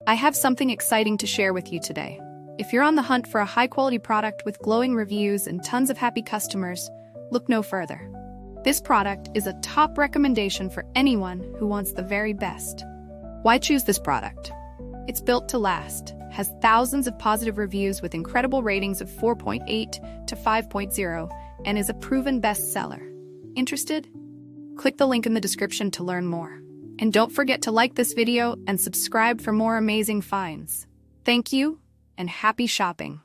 I have something exciting to share with you today. If you're on the hunt for a high-quality product with glowing reviews and tons of happy customers, look no further. This product is a top recommendation for anyone who wants the very best. Why choose this product? It's built to last, has thousands of positive reviews with incredible ratings of 4.8 to 5.0, and is a proven bestseller. Interested? Click the link in the description to learn more. And don't forget to like this video and subscribe for more amazing finds. Thank you, and happy shopping!